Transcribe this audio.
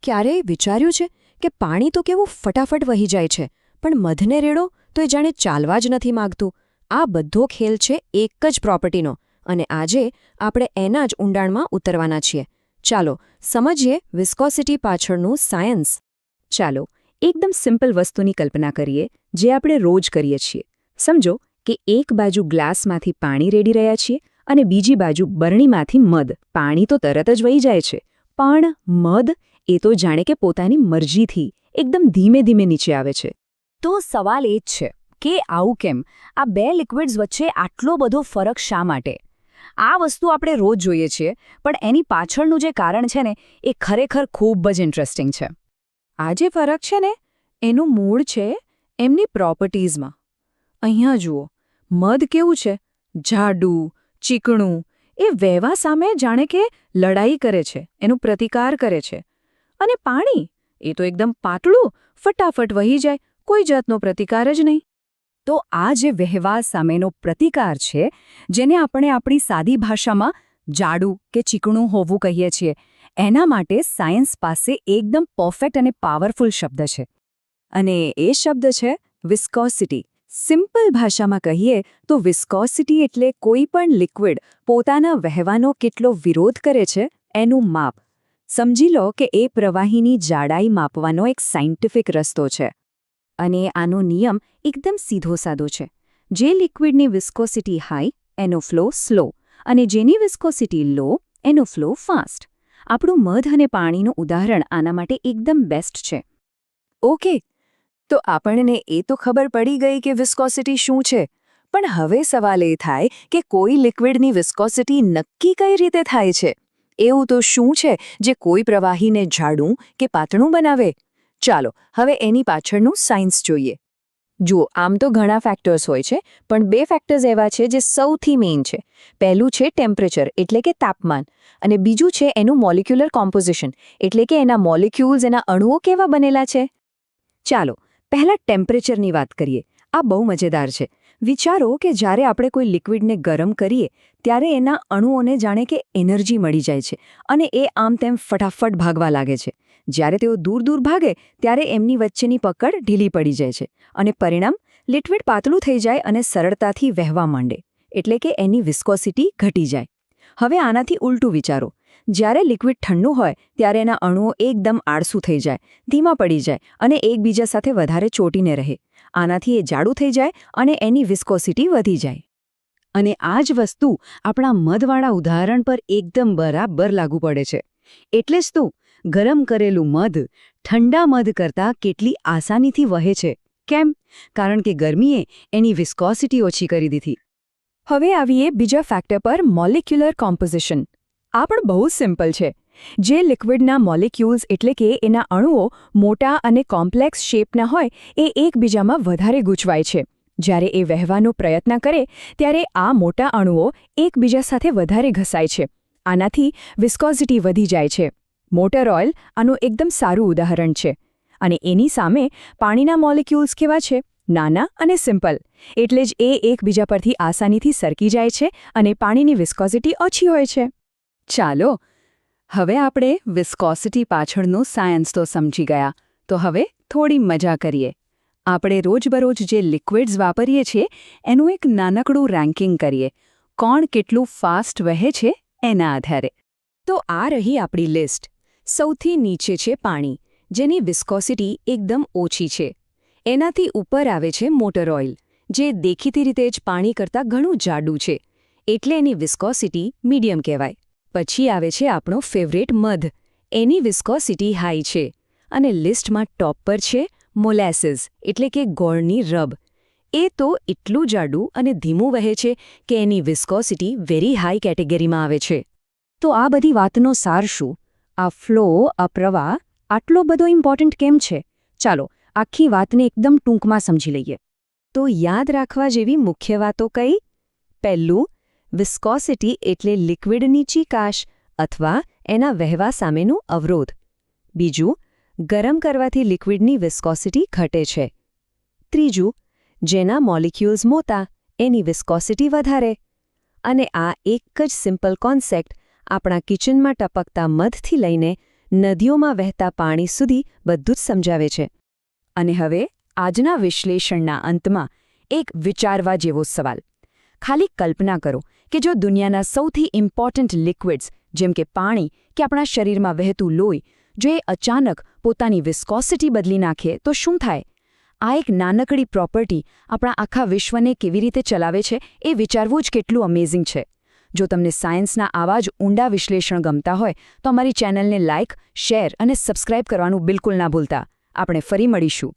ક્યારેય વિચાર્યું છે કે પાણી તો કેવું ફટાફટ વહી જાય છે, પણ મધને રેડો તો એ જાણે ચાલવા જ નથી માગતું. આ બધો ખેલ છે એક જ પ્રોપર્ટીનો, અને આજે આપણે એના જ ઊંડાણમાં ઉતરવાના છીએ. ચાલો સમજીએ વિસ્કોસિટી પાછળનું સાયન્સ. ચાલો એકદમ સિમ્પલ વસ્તુની કલ્પના કરીએ જે આપણે રોજ કરીએ છીએ. સમજો કે એક બાજુ ગ્લાસમાંથી પાણી રેડી રહ્યા છીએ અને બીજી બાજુ બરણીમાંથી મધ. પાણી તો તરત જ વહી જાય છે, પણ મધ એ તો જાણે કે પોતાની મરજીથી એકદમ ધીમે ધીમે નીચે આવે છે. તો સવાલ એ જ છે કે આવું કેમ? આ બે લિક્વિડ્સ વચ્ચે આટલો બધો ફરક શા માટે? આ વસ્તુ આપણે રોજ જોઈએ છીએ, પણ એની પાછળનું જે કારણ છે ને એ ખરેખર ખૂબ જ ઇન્ટરેસ્ટિંગ છે. આ જે ફરક છે ને એનું મૂળ છે એમની પ્રોપર્ટીઝમાં. અહીંયા જુઓ, મધ કેવું છે? જાડું, ચીકણું, એ વહેવા સામે જાણે કે લડાઈ કરે છે, એનો પ્રતિકાર કરે છે. અને પાણી એ તો એકદમ પાતળું, ફટાફટ વહી જાય, કોઈ જાતનો પ્રતિકાર જ નહીં. તો આ જે વહેવા સામેનો પ્રતિકાર છે, જેને આપણે આપણી સાદી ભાષામાં જાડું કે ચીકણું હોવું કહીએ છીએ, એના માટે સાયન્સ પાસે એકદમ પરફેક્ટ અને પાવરફુલ શબ્દ છે. અને એ શબ્દ છે વિસ્કોસિટી. સિમ્પલ ભાષામાં કહીએ તો વિસ્કોસિટી એટલે કોઈ પણ લિક્વિડ પોતાના વહેવાનો કેટલો વિરોધ કરે છે એનું માપ. સમજી લો કે એ પ્રવાહીની જાડાઈ માપવાનો એક સાયન્ટિફિક રસ્તો છે. અને આનો નિયમ એકદમ સીધો સાદો છે. જે લિક્વિડની વિસ્કોસિટી હાઈ એનો ફ્લો સ્લો, અને જેની વિસ્કોસિટી લો એનો ફ્લો ફાસ્ટ. આપણું મધ અને પાણીનું ઉદાહરણ આના માટે એકદમ બેસ્ટ છે. ઓકે, તો આપણને એ તો ખબર પડી ગઈ કે વિસ્કોસિટી શું છે, પણ હવે સવાલ એ થાય કે કોઈ લિક્વિડની વિસ્કોસિટી નક્કી કઈ રીતે થાય છે? એવું તો શું છે જે કોઈ પ્રવાહીને જાડું કે પાતળું બનાવે? ચાલો હવે એની પાછળનું સાયન્સ જોઈએ. જુઓ, આમ તો ઘણા ફેક્ટર્સ હોય છે, પણ બે ફેક્ટર્સ એવા છે જે સૌથી મેઇન છે. પહેલું છે ટેમ્પરેચર એટલે કે તાપમાન, અને બીજું છે એનું મોલિક્યુલર કોમ્પોઝિશન એટલે કે એના મોલિક્યુલ્સ, એના અણુઓ કેવા બનેલા છે. ચાલો પહેલા ટેમ્પરેચરની વાત કરીએ. આ બહુ મજેદાર છે. વિચારો કે જ્યારે આપણે કોઈ લિક્વિડને ગરમ કરીએ ત્યારે એના અણુઓને જાણે કે એનર્જી મળી જાય છે, અને એ આમ તેમ ફટાફટ ભાગવા લાગે છે. જ્યારે તેઓ દૂર દૂર ભાગે ત્યારે એમની વચ્ચેની પકડ ઢીલી પડી જાય છે, અને પરિણામ લિક્વિડ પાતળું થઈ જાય અને સરળતાથી વહેવા માંડે, એટલે કે એની વિસ્કોસિટી ઘટી જાય. હવે આનાથી ઉલટું વિચારો. જ્યારે લિક્વિડ ઠંડુ હોય ત્યારે એના અણુઓ એકદમ આળસુ થઈ જાય, ધીમા પડી જાય અને એકબીજા સાથે વધારે ચોંટીને રહે. આનાથી એ જાડું થઈ જાય અને એની વિસ્કોસિટી વધી જાય. અને આ જ વસ્તુ આપણા મધવાળા ઉદાહરણ પર એકદમ બરાબર લાગુ પડે છે. એટલે જ તો ગરમ કરેલું મધ ઠંડા મધ કરતાં કેટલી આસાનીથી વહે છે. કેમ? કારણ કે ગરમીએ એની વિસ્કોસિટી ઓછી કરી દીધી. હવે આવીએ બીજા ફેક્ટર પર, મોલિક્યુલર કોમ્પોઝિશન. આ પણ બહુ સિમ્પલ છે. જે લિક્વિડના મોલિક્યુલ્સ એટલે કે એના અણુઓ મોટા અને કોમ્પ્લેક્સ શેપના હોય એ એકબીજામાં વધારે ગૂંચવાય છે. જ્યારે એ વહેવાનો પ્રયત્ન કરે ત્યારે આ મોટા અણુઓ એકબીજા સાથે વધારે ઘસાય છે. આનાથી વિસ્કોસિટી વધી જાય છે. મોટર ઓઇલ આનું એકદમ સારું ઉદાહરણ છે. અને એની સામે પાણીના મોલિક્યુલ્સ કેવા છે? નાના અને સિમ્પલ. એટલે જ એ એકબીજા પરથી આસાનીથી સરકી જાય છે અને પાણીની વિસ્કોસિટી ઓછી હોય છે. ચાલો હવે આપણે વિસ્કોસિટી પાછળનું સાયન્સ તો સમજી ગયા, તો હવે થોડી મજા કરીએ. આપણે રોજબરોજ જે લિક્વિડ્સ વાપરીએ છીએ એનું એક નાનકડું રેન્કિંગ કરીએ. કોણ કેટલું ફાસ્ટ વહે છે એના આધારે. તો આ રહી આપણી લિસ્ટ. સૌથી નીચે છે પાણી, જેની વિસ્કોસિટી એકદમ ઓછી છે. એનાથી ઉપર આવે છે મોટર ઓઇલ, જે દેખીતી રીતે જ પાણી કરતાં ઘણું જાડું છે, એટલે એની વિસ્કોસિટી મીડિયમ કહેવાય. પછી આવે છે આપણો ફેવરેટ મધ. એની વિસ્કોસિટી હાઈ છે. અને લિસ્ટમાં ટોપ પર છે મોલેસીસ એટલે કે ગોળની રબ. એ તો એટલું જાડું અને ધીમું વહે છે કે એની વિસ્કોસિટી વેરી હાઈ કેટેગરીમાં આવે છે. તો આ બધી વાતનો સાર શું? આ ફ્લો, આ પ્રવાહ આટલો બધો ઇમ્પોર્ટન્ટ કેમ છે? ચાલો આખી વાતને એકદમ ટૂંકમાં સમજી લઈએ. તો યાદ રાખવા જેવી મુખ્ય વાતો કઈ? પહેલું, વિસ્કોસિટી એટલે લિક્વિડની ચીકાશ અથવા એના વહેવા સામેનું અવરોધ. બીજું, ગરમ કરવાથી લિક્વિડની વિસ્કોસિટી ઘટે છે. ત્રીજું, જેના મોલિક્યુલ્સ મોટા એની વિસ્કોસિટી વધારે. અને આ એક જ સિમ્પલ કોન્સેપ્ટ આપણા કિચનમાં ટપકતા મધથી લઈને નદીઓમાં વહેતા પાણી સુધી બધું જ સમજાવે છે. અને હવે આજના વિશ્લેષણના અંતમાં એક વિચારવા જેવો સવાલ. ખાલી કલ્પના કરો કે જો દુનિયાના સૌથી ઇમ્પોર્ટન્ટ લિક્વિડ્સ જેમ કે પાણી કે આપણા શરીરમાં વહેતું લોહી જો એ અચાનક પોતાની વિસ્કોસિટી બદલી નાખે તો શું થાય? આ એક નાનકડી પ્રોપર્ટી આપણા આખા વિશ્વને કેવી રીતે ચલાવે છે એ વિચારવું જ કેટલું અમેઝિંગ છે. જો તમને સાયન્સના આવા જ ઊંડા વિશ્લેષણ ગમતા હોય તો અમારી ચેનલને લાઇક, શેર અને સબસ્ક્રાઇબ કરવાનું બિલકુલ ના ભૂલતા. આપણે ફરી મળીશું.